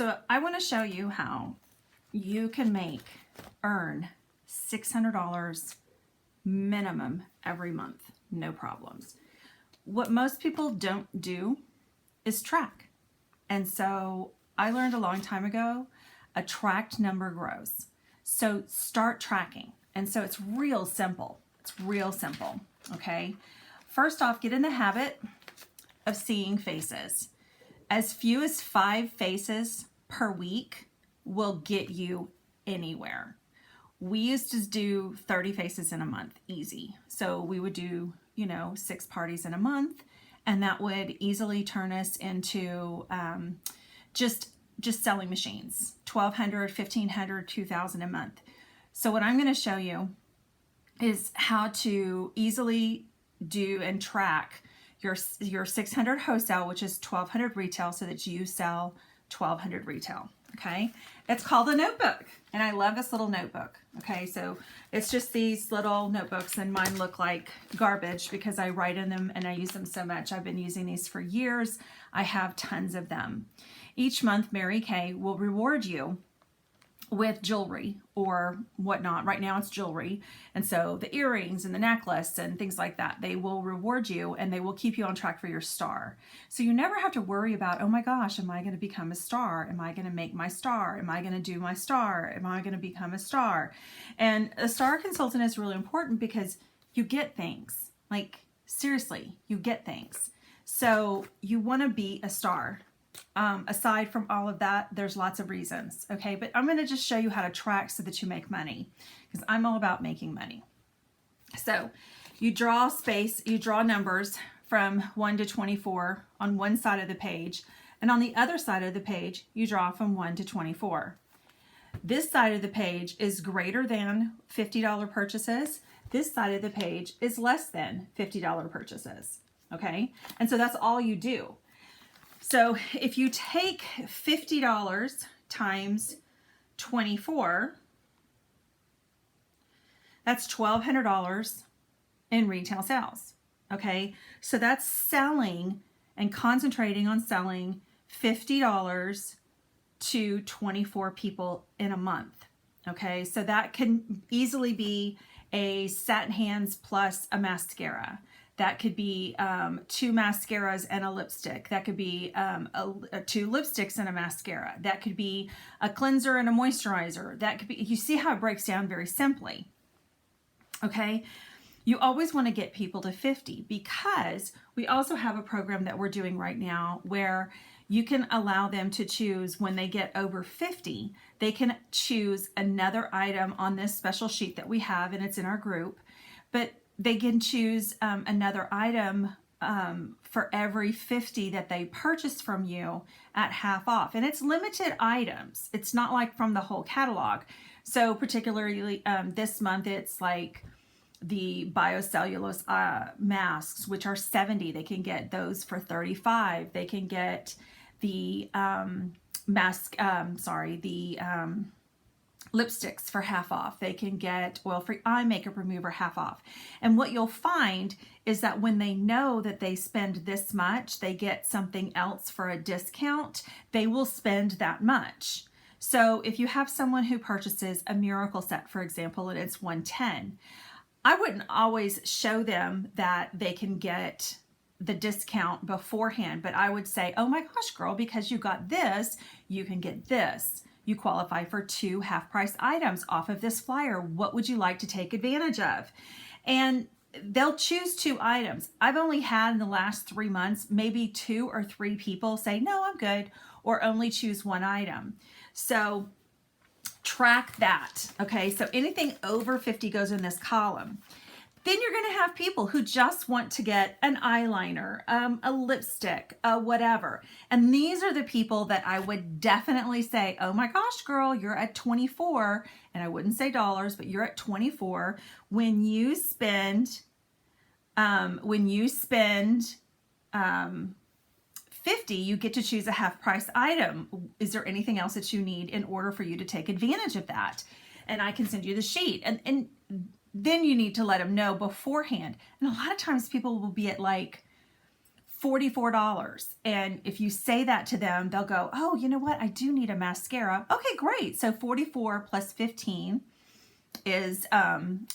So I want to show you how you can earn $600 minimum every month, no problems. What most people don't do is track. And so I learned a long time ago, a tracked number grows. So start tracking. And so it's real simple. It's real simple, okay? First off, get in the habit of seeing faces. As few as 5 faces per week will get you anywhere. We used to do 30 faces in a month, easy. So we would do, 6 parties in a month, and that would easily turn us into just selling machines, 1,200, 1,500, 2,000 a month. So what I'm going to show you is how to easily do and track your 600 wholesale, which is 1,200 retail, so that you sell 1,200 retail. Okay, it's called a notebook, and I love this little notebook. Okay, so it's just these little notebooks, and mine look like garbage because I write in them and I use them so much. I've been using these for years. I have tons of them. Each month, Mary Kay will reward you with jewelry or whatnot. Right now it's jewelry, and so the earrings and the necklace and things like that, they will reward you and they will keep you on track for your star. So you never have to worry about, oh my gosh, am I going to become a star? Am I going to make my star? Am I going to do my star? Am I going to become a star? And a star consultant is really important because you get things. Like, seriously, you get things. So you want to be a star. Aside from all of that, there's lots of reasons, okay? But I'm going to just show you how to track so that you make money, because I'm all about making money. So you draw numbers from 1 to 24 on one side of the page, and on the other side of the page, you draw from 1 to 24. This side of the page is greater than $50 purchases. This side of the page is less than $50 purchases, okay? And so that's all you do. So if you take $50 times 24, that's $1,200 in retail sales, okay? So that's selling and concentrating on selling $50 to 24 people in a month, okay? So that can easily be a satin hands plus a mascara. That could be 2 mascaras and a lipstick. That could be 2 lipsticks and a mascara. That could be a cleanser and a moisturizer. That could be, you see how it breaks down very simply. Okay, you always want to get people to 50, because we also have a program that we're doing right now where you can allow them to choose, when they get over 50, they can choose another item on this special sheet that we have, and it's in our group, but they can choose another item for every 50 that they purchase from you at half off. And it's limited items. It's not like from the whole catalog. So particularly this month, it's like the biocellulose masks, which are 70. They can get those for 35. They can get the lipsticks for half off. They can get oil-free eye makeup remover half off. And what you'll find is that when they know that they spend this much, they get something else for a discount, they will spend that much. So if you have someone who purchases a miracle set, for example, and it's $110, I wouldn't always show them that they can get the discount beforehand, but I would say, oh my gosh, girl, because you got this, you can get this. You qualify for 2 half-price items off of this flyer. What would you like to take advantage of? And they'll choose 2 items. I've only had in the last 3 months, maybe 2 or 3 people say, no, I'm good, or only choose 1 item. So track that, okay? So anything over 50 goes in this column. Then you're going to have people who just want to get an eyeliner, a lipstick, whatever. And these are the people that I would definitely say, oh my gosh, girl, you're at 24. And I wouldn't say dollars, but you're at 24. When you spend 50, you get to choose a half price item. Is there anything else that you need in order for you to take advantage of that? And I can send you the sheet. And then you need to let them know beforehand. And a lot of times people will be at like $44. And if you say that to them, they'll go, oh, you know what? I do need a mascara. Okay, great. So 44 plus 15 is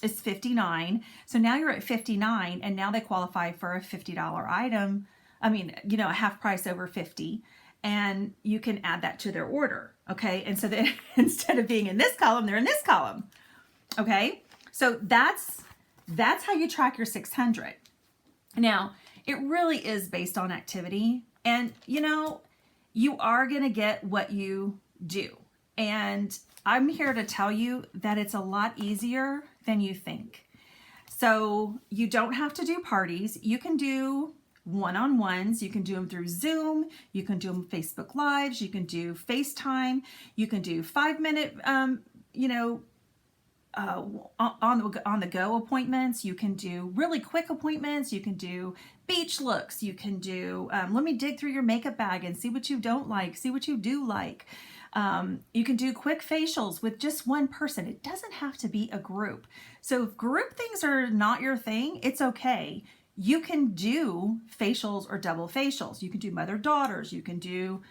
59. So now you're at 59, and now they qualify for a $50 item. I mean, you know, a half price over 50, and you can add that to their order. Okay. And so then instead of being in this column, they're in this column. Okay. So that's how you track your 600. Now, it really is based on activity, and you know, you are going to get what you do. And I'm here to tell you that it's a lot easier than you think. So you don't have to do parties. You can do one-on-ones. You can do them through Zoom. You can do them Facebook Lives. You can do FaceTime. You can do 5-minute, on the go appointments. You can do really quick appointments. You can do beach looks. You can do, let me dig through your makeup bag and see what you don't like, see what you do like. You can do quick facials with just one person. It doesn't have to be a group. So if group things are not your thing, it's okay. You can do facials or double facials. You can do mother-daughters. You can do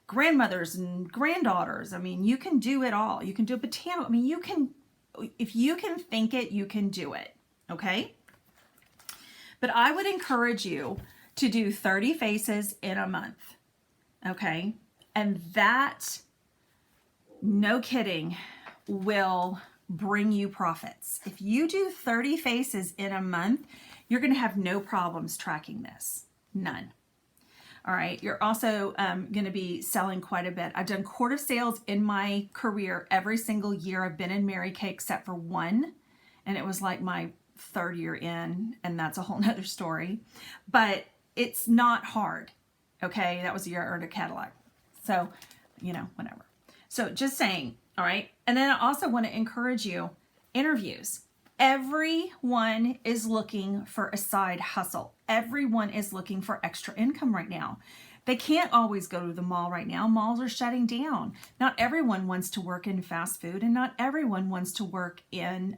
grandmothers and granddaughters. I mean, you can do it all. You can do a botanical. I mean, you can, if you can think it, you can do it. Okay. But I would encourage you to do 30 faces in a month. Okay. And that, no kidding, will bring you profits. If you do 30 faces in a month, you're going to have no problems tracking this. None. All right. You're also going to be selling quite a bit. I've done quart of sales in my career every single year. I've been in Mary Kay except for one. And it was like my third year in, and that's a whole nother story. But it's not hard. Okay. That was a year I earned a Cadillac. So, you know, whatever. So just saying. All right. And then I also want to encourage you, interviews. Everyone is looking for a side hustle. Everyone is looking for extra income right now. They can't always go to the mall right now. Malls are shutting down. Not everyone wants to work in fast food, and not everyone wants to work in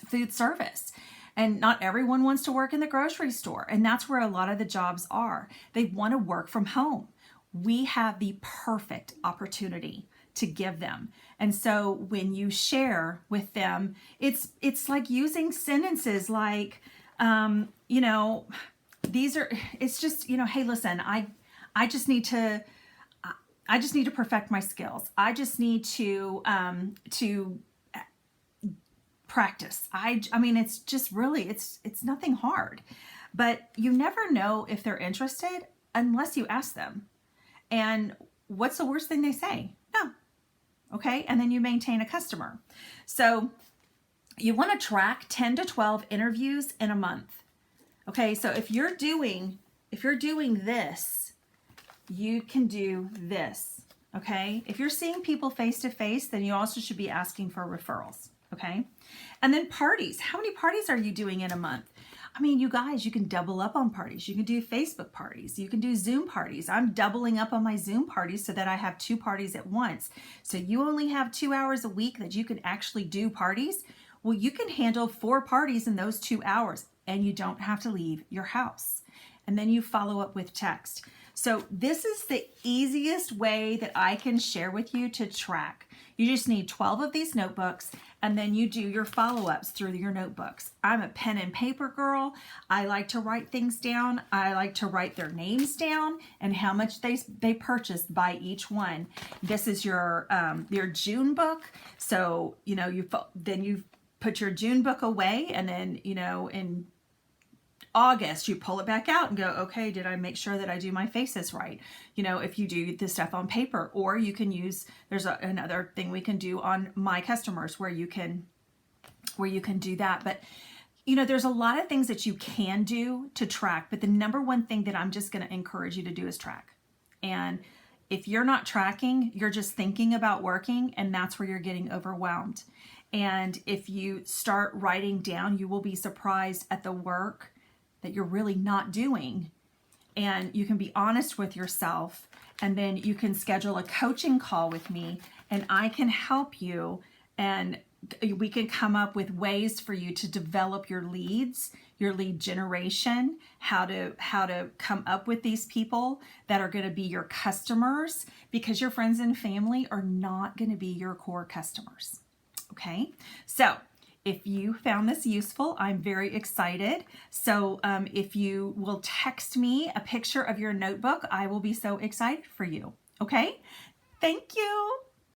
food service. And not everyone wants to work in the grocery store. And that's where a lot of the jobs are. They want to work from home. We have the perfect opportunity to give them. And so when you share with them, it's like using sentences like, you know, these are, it's just, you know, hey, listen, I just need to perfect my skills. I just need to practice. I mean, it's just really, it's nothing hard, but you never know if they're interested unless you ask them. And what's the worst thing they say? No. Okay. And then you maintain a customer. So you want to track 10 to 12 interviews in a month. Okay. So if you're doing this, you can do this. Okay. If you're seeing people face to face, then you also should be asking for referrals. Okay. And then parties. How many parties are you doing in a month? I mean, you guys, you can double up on parties. You can do Facebook parties. You can do Zoom parties. I'm doubling up on my Zoom parties so that I have 2 parties at once. So you only have 2 hours a week that you can actually do parties. Well, you can handle 4 parties in those 2 hours, and you don't have to leave your house. And then you follow up with text. So this is the easiest way that I can share with you to track. You just need 12 of these notebooks, and then you do your follow-ups through your notebooks. I'm a pen and paper girl. I like to write things down. I like to write their names down and how much they purchased by each one. This is your June book. So, you know, you put your June book away, and then, you know, in August, you pull it back out and go, okay, did I make sure that I do my faces right? You know, if you do this stuff on paper, or you can use, there's another thing we can do on My Customers where you can do that. But, you know, there's a lot of things that you can do to track, but the number one thing that I'm just going to encourage you to do is track. And if you're not tracking, you're just thinking about working, and that's where you're getting overwhelmed. And if you start writing down, you will be surprised at the work that you're really not doing. And you can be honest with yourself, and then you can schedule a coaching call with me, and I can help you, and we can come up with ways for you to develop your leads your lead generation, how to come up with these people that are going to be your customers, because your friends and family are not going to be your core customers. Okay, so if you found this useful, I'm very excited. So if you will text me a picture of your notebook, I will be so excited for you. Okay, thank you.